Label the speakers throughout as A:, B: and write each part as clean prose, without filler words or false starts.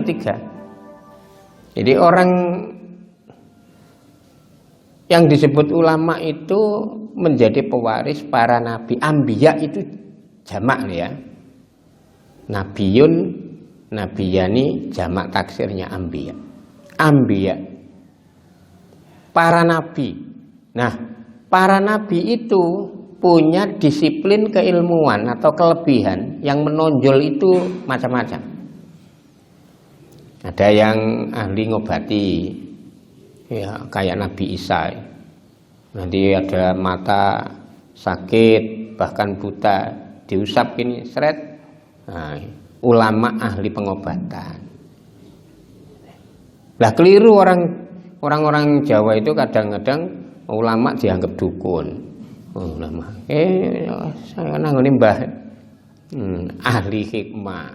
A: ketiga. Jadi orang yang disebut ulama itu menjadi pewaris para nabi. Anbiya itu jamak ya. Nabiyun, nabiyani, jamak taksirnya anbiya. Anbiya, para nabi. Nah, para nabi itu punya disiplin keilmuan atau kelebihan yang menonjol itu macam-macam. Ada yang ahli ngobati, ya kayak Nabi Isa. Nanti ada mata sakit bahkan buta diusap ini seret. Nah, ulama ahli pengobatan. Lah keliru orang-orang Jawa itu kadang-kadang ulama dianggap dukun. Ulama, saya nangoni mbah ahli hikmah.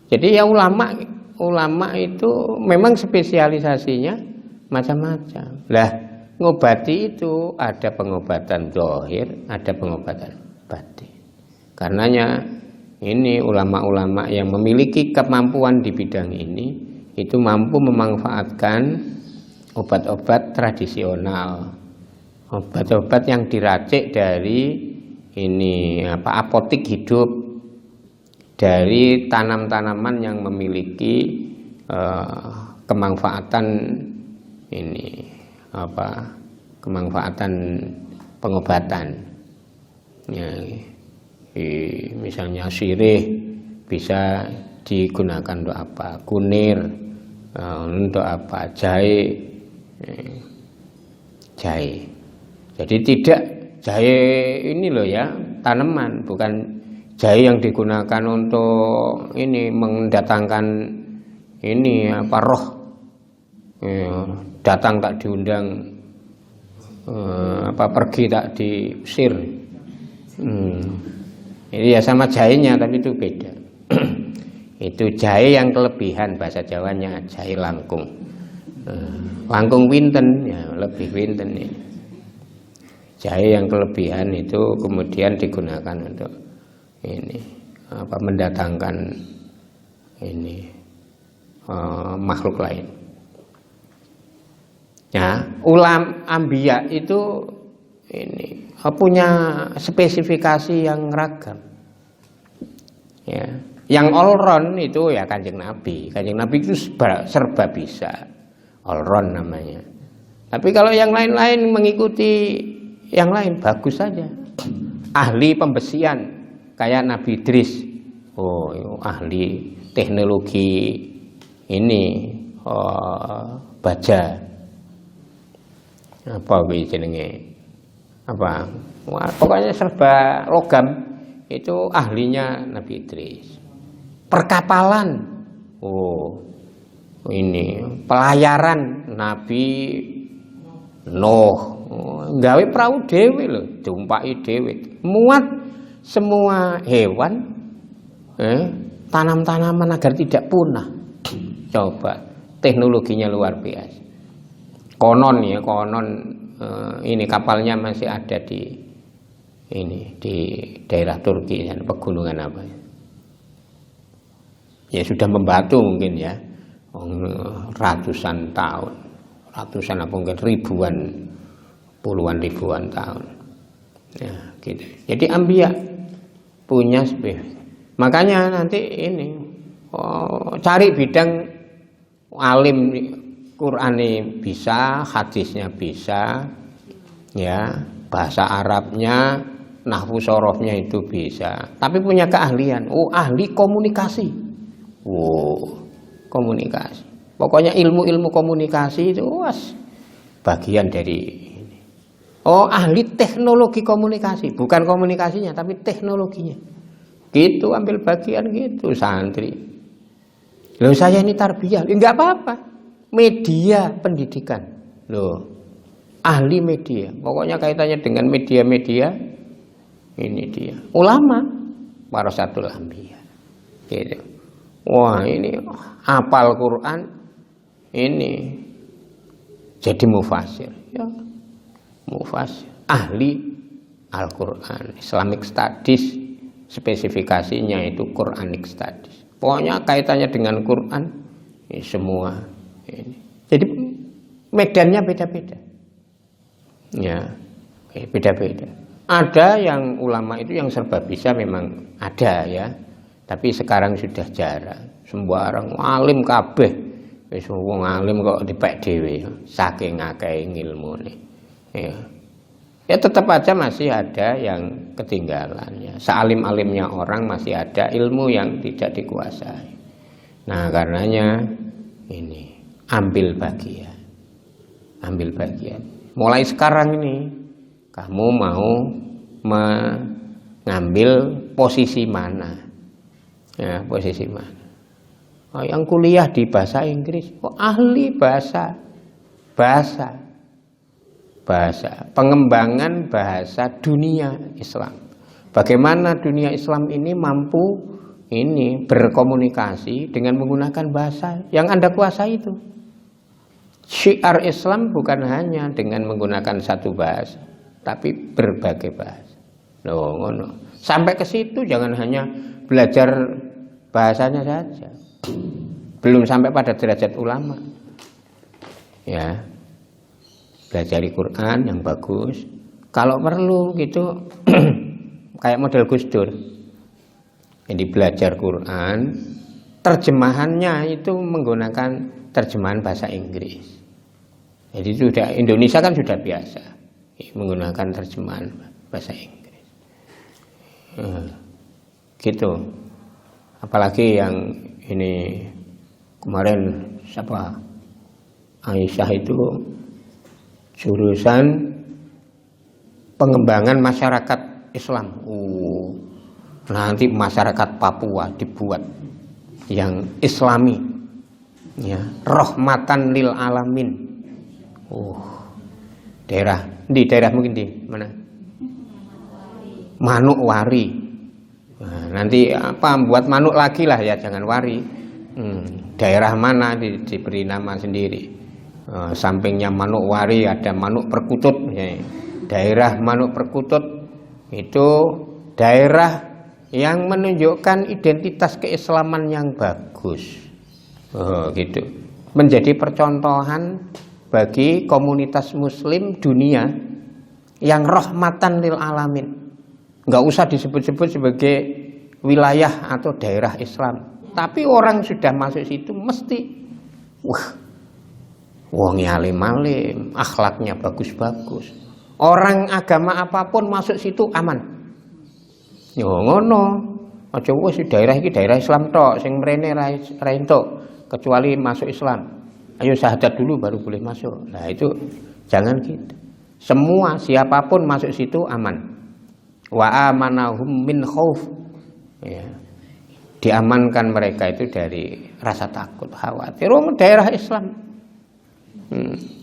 A: Jadi ya ulama itu memang spesialisasinya macam-macam. Lah ngobati itu ada pengobatan zahir, ada pengobatan batin. Karenanya ini ulama-ulama yang memiliki kemampuan di bidang ini itu mampu memanfaatkan obat-obat tradisional, obat-obat yang diracik dari ini apotik hidup, dari tanam-tanaman yang memiliki kemanfaatan ini kemanfaatan pengobatan. Ya, misalnya sirih bisa digunakan untuk apa? Kunir untuk apa? Jahe. Jadi tidak jahe ini loh ya, tanaman, bukan jahe yang digunakan untuk ini mendatangkan ini roh. Datang tak diundang, pergi tak diusir. Ini ya sama jahenya tapi itu beda. Itu jahe yang kelebihan, bahasa Jawanya jahe langkung. Langkung winten ya, lebih winten ini. Jahe yang kelebihan itu kemudian digunakan untuk ini mendatangkan ini makhluk lain. Ya, anbiya itu ini punya spesifikasi yang ragam. Ya, yang all round itu ya Kanjeng Nabi. Kanjeng Nabi itu serba bisa, all round namanya. Tapi kalau yang lain-lain mengikuti yang lain bagus saja. Ahli pembesian kayak Nabi Idris. Oh, ahli teknologi ini baja. Apa jenenge? Apa? Wah, pokoknya serba logam itu ahlinya Nabi Idris. Perkapalan. Oh. Ini pelayaran Nabi Nuh. Gawe perahu dhewe lho, jumpaki dhewe. Muat semua hewan, tanam-tanaman agar tidak punah. Coba, teknologinya luar biasa. Konon ini kapalnya masih ada di daerah Turki dan pegunungan apa. Ya sudah membatu mungkin ya. Ratusan tahun. Ratusan apa mungkin ribuan, puluhan ribuan tahun. Ya, gitu. Jadi anbiya punya spesies. Makanya nanti ini cari bidang alim Qur'ani bisa, hadisnya bisa, ya, bahasa Arabnya, nahwu sorofnya itu bisa. Tapi punya keahlian. Oh, ahli komunikasi. Komunikasi. Pokoknya ilmu-ilmu komunikasi itu bagian dari ini. Oh, ahli teknologi komunikasi, bukan komunikasinya tapi teknologinya. Gitu ambil bagian gitu santri. Loh saya ini tarbiyah, enggak apa-apa. Media pendidikan. Loh, ahli media. Pokoknya kaitannya dengan media-media ini dia. Ulama warasatul anbiya. Gitu. Wah, ini hafal Quran ini jadi mufasir ya, mufasir ahli Al-Quran, Islamic Studies, spesifikasinya itu Quranic Studies. Pokoknya kaitannya dengan Quran semua. Jadi medannya beda-beda. Ya, beda-beda. Ada yang ulama itu yang serba bisa memang ada ya. Tapi sekarang sudah jarang. Sembarang alim kabeh. Wis wong alim kok dipek dhewe saking akeh ngilmune. Ya. Ya tetap aja masih ada yang ketinggalan ya. Sealim-alimnya orang masih ada ilmu yang tidak dikuasai. Nah, karenanya ini ambil bagian. Ambil bagian. Mulai sekarang ini kamu mau mengambil posisi mana? Ya, posisi mana? Oh, yang kuliah di bahasa Inggris, oh, ahli bahasa, pengembangan bahasa dunia Islam. Bagaimana dunia Islam ini mampu ini berkomunikasi dengan menggunakan bahasa yang Anda kuasai itu. Syiar Islam bukan hanya dengan menggunakan satu bahasa, tapi berbagai bahasa. Loh, ngono. Sampai ke situ jangan hanya belajar bahasanya saja. Belum sampai pada derajat ulama. Ya. Belajar Quran yang bagus. Kalau perlu gitu kayak model Gus Dur. Jadi belajar Quran, terjemahannya itu menggunakan terjemahan bahasa Inggris. Jadi sudah Indonesia kan sudah biasa menggunakan terjemahan bahasa Inggris. Gitu. Apalagi yang ini kemarin siapa? Aisyah itu jurusan pengembangan masyarakat Islam. Nanti masyarakat Papua dibuat yang Islami. Ya, rahmatan lil alamin. Daerah di daerah mungkin di mana? Manokwari. Nah, nanti apa buat manuk lagi lah ya, jangan wari. Daerah mana diberi nama sendiri. Sampingnya Manokwari ada Manuk Perkutut. Ya. Daerah Manuk Perkutut itu daerah yang menunjukkan identitas keislaman yang bagus. Gitu. Menjadi percontohan bagi komunitas Muslim dunia yang rahmatan lil alamin. Nggak usah disebut-sebut sebagai wilayah atau daerah Islam, tapi orang sudah masuk situ mesti wong alim-alim, akhlaknya bagus-bagus. Orang agama apapun masuk situ aman. Yo ngono. Aja wis daerah iki daerah Islam tok, sing mrene ra entuk kecuali masuk Islam. Ayo syahadat dulu baru boleh masuk. Nah, itu jangan gitu. Semua siapapun masuk situ aman. Wa amanahum min khauf. Ya. Diamankan mereka itu dari rasa takut, khawatir. Daerah Islam.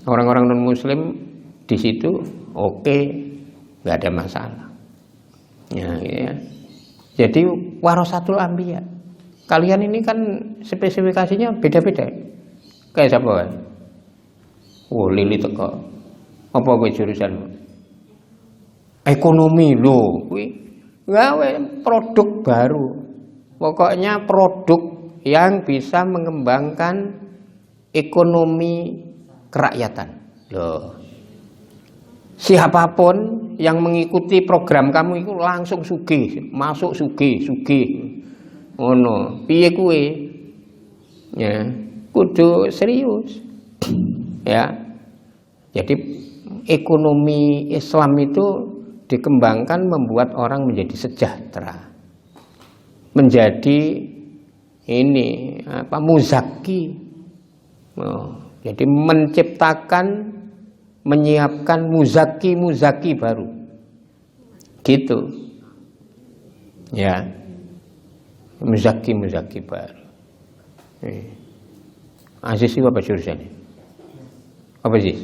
A: Orang-orang non muslim di situ oke, nggak ada masalah. Ya. Jadi warasatul anbiya. Kalian ini kan spesifikasinya beda-beda. Kayak siapa? Lili teko. Apa kowe jurusan? Ekonomi lho, kuwi gawe produk baru. Pokoknya produk yang bisa mengembangkan ekonomi kerakyatan. Loh. Siapapun yang mengikuti program kamu itu langsung sugih, masuk sugih. Ngono. Piye kuwe? Ya, kudu serius. Ya. Jadi ekonomi Islam itu dikembangkan membuat orang menjadi sejahtera, menjadi ini muzaki. Jadi menciptakan, menyiapkan muzaki baru, gitu, ya, muzaki baru. Aziz itu apa jurusannya? Apa sih?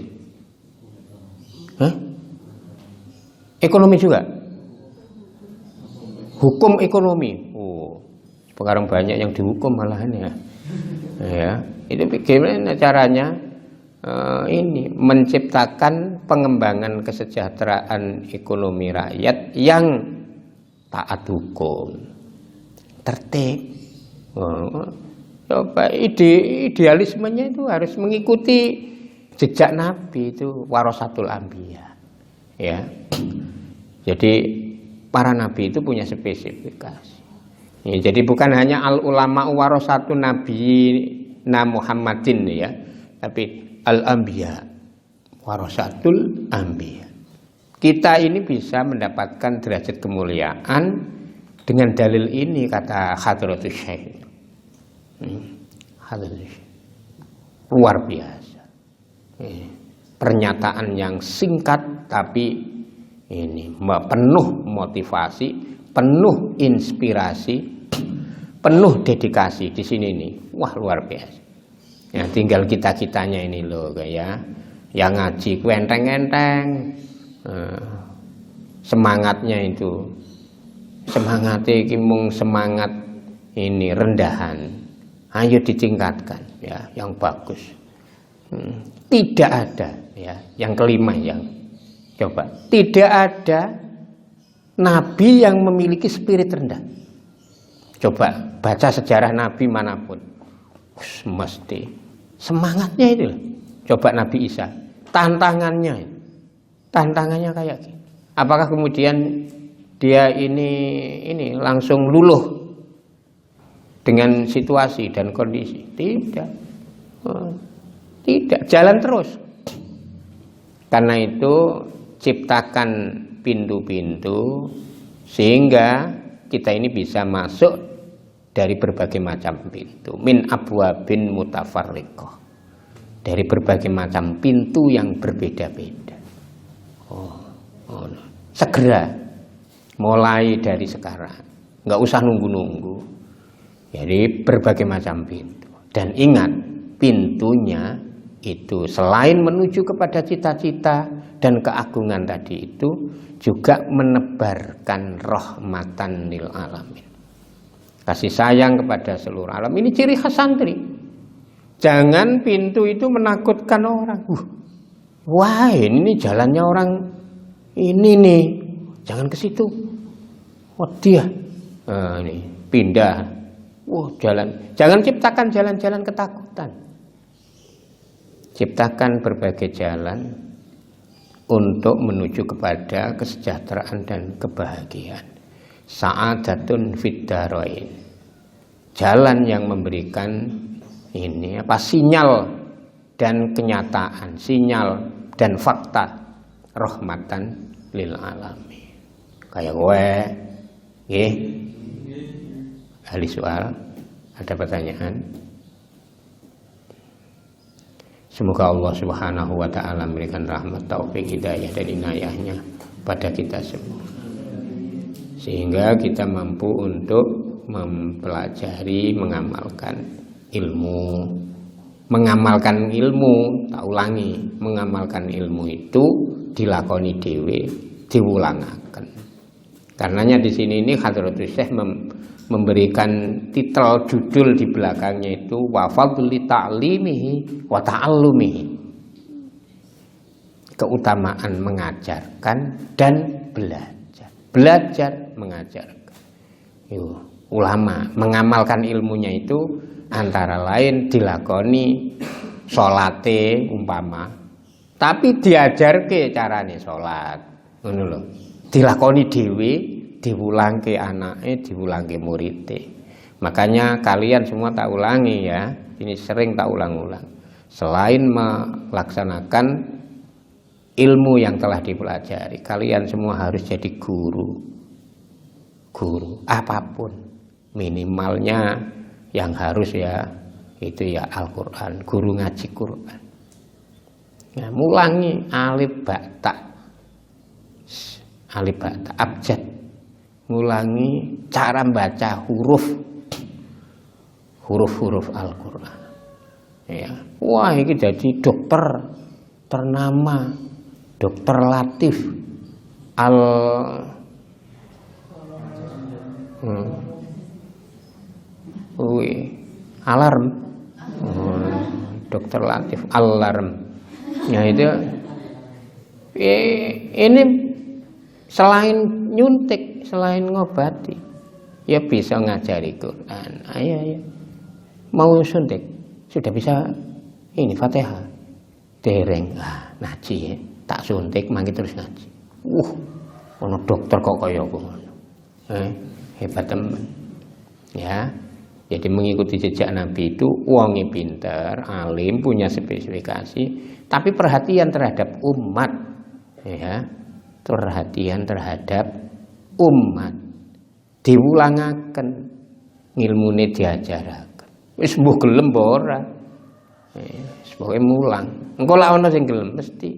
A: Ekonomi juga? Hukum ekonomi. Sekarang banyak yang dihukum malahan ya. Ya, itu bagaimana caranya ini menciptakan pengembangan kesejahteraan ekonomi rakyat yang taat hukum, tertib. Coba idealismenya itu harus mengikuti jejak Nabi, itu warasatul anbiya. Ya. Jadi para nabi itu punya spesifikasi. Ya, jadi bukan hanya al ulama warasatun nabiyina Muhammadin ya, tapi al anbiya warasatul anbiya. Kita ini bisa mendapatkan derajat kemuliaan dengan dalil ini, kata Hadratus Syekh. Luar biasa. Pernyataan yang singkat tapi ini penuh motivasi, penuh inspirasi, penuh dedikasi di sini nih. Wah, luar biasa. Ya, tinggal kita-kitanya ini loh ya. Yang ngaji enteng-enteng. Semangatnya itu. Semangatnya mung semangat ini rendahan. Ayo ditingkatkan ya, yang bagus. Tidak ada ya, yang kelima yang coba, tidak ada nabi yang memiliki spirit rendah. Coba baca sejarah nabi manapun, mesti semangatnya itu. Coba Nabi Isa, tantangannya kayak gini. Apakah kemudian dia ini langsung luluh dengan situasi dan kondisi? Tidak, tidak, jalan terus. Karena itu ciptakan pintu-pintu sehingga kita ini bisa masuk dari berbagai macam pintu. Min abwabin mutafarriqah, dari berbagai macam pintu yang berbeda-beda. Segera, mulai dari sekarang, nggak usah nunggu-nunggu. Jadi berbagai macam pintu. Dan ingat, pintunya itu selain menuju kepada cita-cita dan keagungan tadi itu juga menebarkan rahmatan lil alamin. Kasih sayang kepada seluruh alam. Ini ciri khas santri. Jangan pintu itu menakutkan orang. Wah, ini jalannya orang ini nih. Jangan ke situ. Wah, dia. Ini pindah. Wah, jalan. Jangan ciptakan jalan-jalan ketakutan. Ciptakan berbagai jalan untuk menuju kepada kesejahteraan dan kebahagiaan. Sa'adatun fid dharain. Jalan yang memberikan ini sinyal dan kenyataan, sinyal dan fakta rahmatan lil alamin. Kayak gue, nggih. Ahli soal, ada pertanyaan? Semoga Allah Subhanahu wa taala memberikan rahmat, taufik, hidayah dan inayahnya pada kita semua. Sehingga kita mampu untuk mempelajari, mengamalkan ilmu. Mengamalkan ilmu, tak ulangi, mengamalkan ilmu itu dilakoni dhewe, diulangaken. Karenanya di sini ini Hadratus Syekh memberikan titel judul di belakangnya itu wa fadli ta'limihi wa ta'allumihi. Keutamaan mengajarkan dan belajar. Belajar mengajarkan. Ulama mengamalkan ilmunya itu antara lain dilakoni salate umpama, tapi diajarke carane salat. Ngono lho. Dilakoni dhewe, diwulangke anake, diwulangke murite. Makanya kalian semua tak ulangi ya, ini sering tak ulang-ulang. Selain melaksanakan ilmu yang telah dipelajari, kalian semua harus jadi guru. Guru apapun, minimalnya yang harus ya itu ya Al-Qur'an, guru ngaji Qur'an. Nah, mulangi alif ba ta. Alif ba ta abjad. Ngulangi cara membaca huruf-huruf Al-Qur'an. Ya. Wah, ini jadi dokter ternama, Dokter Latif Alarm. Dokter Latif Alarm. Ya itu ini selain nyuntik, selain ngobati, ya bisa ngajari Quran. Ayo. mau suntik sudah bisa ini Fatihah dereng ngaji ya. Tak suntik mangke terus ngaji. Ono dokter kok kaya aku ngono. Hebat teman. Ya. Jadi mengikuti jejak Nabi itu wonge pinter, alim, punya spesifikasi, tapi perhatian terhadap umat. Ya. Perhatian terhadap umat. Diulangaken ngilmune diajaraken. Wis mbuh gelem apa ora? Wis pokoke mulang. Engko lak ana sing gelem mesti.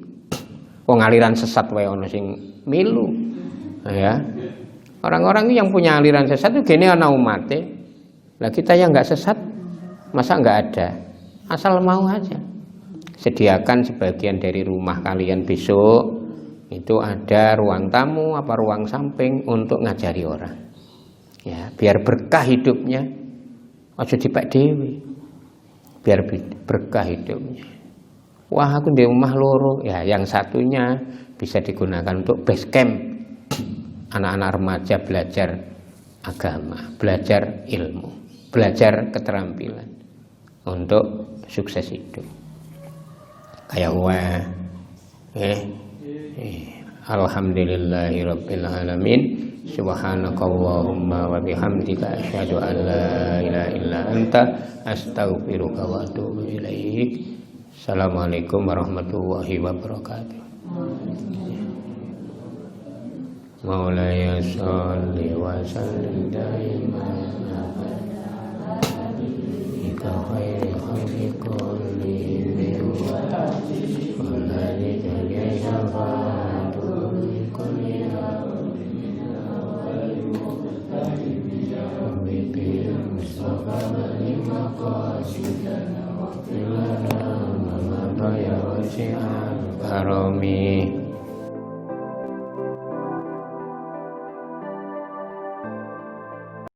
A: Wong aliran sesat wae ana sing milu. Ya. Orang-orang yang punya aliran sesat itu gini ana umate. Lah kita yang enggak sesat masa enggak ada? Asal mau aja. Sediakan sebagian dari rumah kalian besok itu ada ruang tamu apa ruang samping untuk ngajari orang. Ya, biar berkah hidupnya. Aja dipek dhewe. Biar berkah hidupnya. Wah, aku di rumah loro. Ya, yang satunya bisa digunakan untuk base camp. Anak-anak remaja belajar agama, belajar ilmu, belajar keterampilan untuk sukses hidup. Kayak alhamdulillahirabbil alamin. Subhanakallahumma wa bihamdika asyhadu an la ilaha illa anta astaghfiruka wa atubu ilaik. Assalamualaikum warahmatullahi wabarakatuh. Maulaya sholli wa sallim daiman ika khairi khalqi kulli wa alladhi jalla syafa'atu kulli Mustafa lima qasidana wa qilana ma ya wasi'al karami